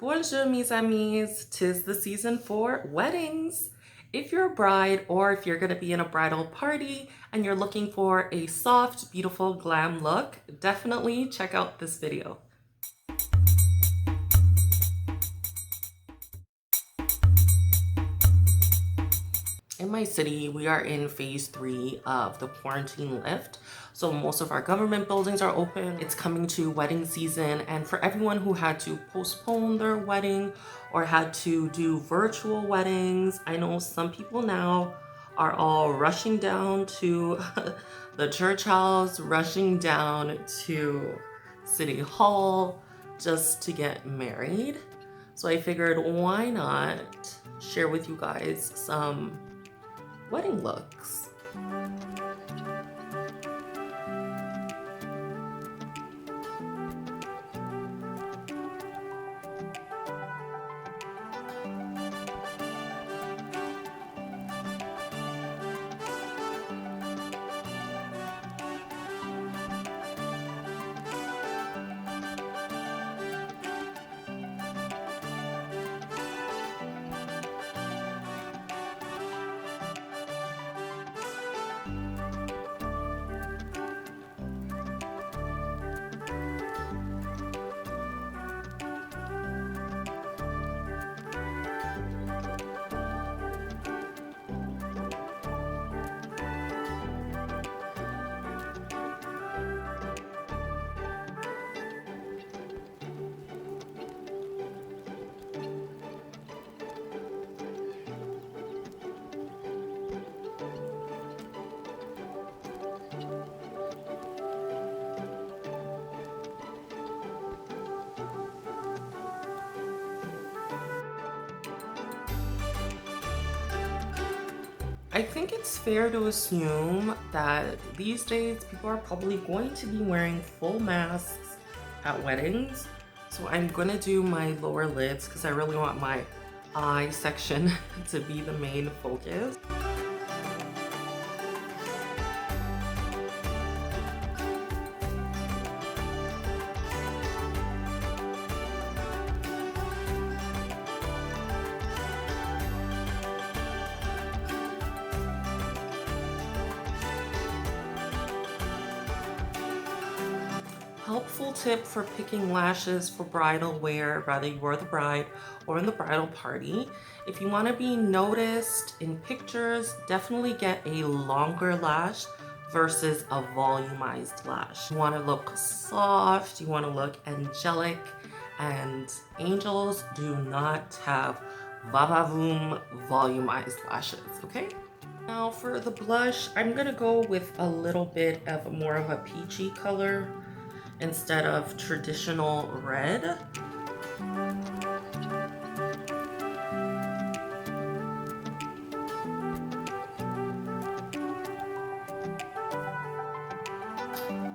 Bonjour, mes amis. Tis the season for weddings. If you're a bride or if you're going to be in a bridal party and you're looking for a soft, beautiful glam look, definitely check out this video. In my city, we are in phase 3 of the quarantine lift. So most of our government buildings are open. It's coming to wedding season, and for everyone who had to postpone their wedding or had to do virtual weddings, I know some people now are all rushing down to the church house, rushing down to City Hall just to get married. So I figured, why not share with you guys some wedding looks. I think it's fair to assume that these days people are probably going to be wearing full masks at weddings. So I'm gonna do my lower lids because I really want my eye section to be the main focus. Helpful tip for picking lashes for bridal wear, whether you are the bride or in the bridal party. If you want to be noticed in pictures, definitely get a longer lash versus a volumized lash. You want to look soft, you want to look angelic, and angels do not have va-va-voom volumized lashes, okay? Now for the blush, I'm gonna go with a little bit of more of a peachy color instead of traditional red.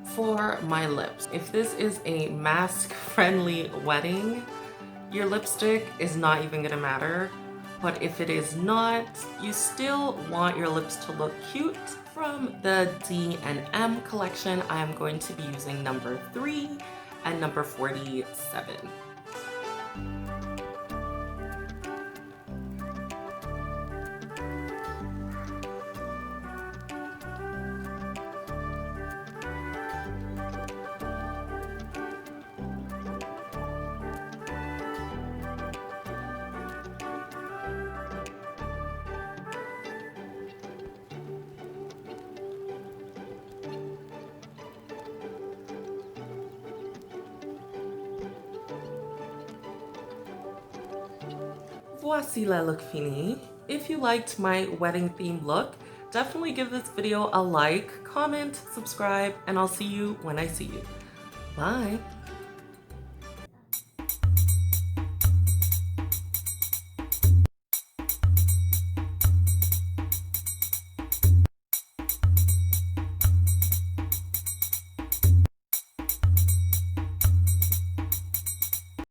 For my lips, if this is a mask-friendly wedding, your lipstick is not even gonna matter. But if it is not, you still want your lips to look cute. From the D and M collection, I am going to be using number 3 and number 47. Voici la look fini. If you liked my wedding theme look, definitely give this video a like, comment, subscribe, and I'll see you when I see you. Bye!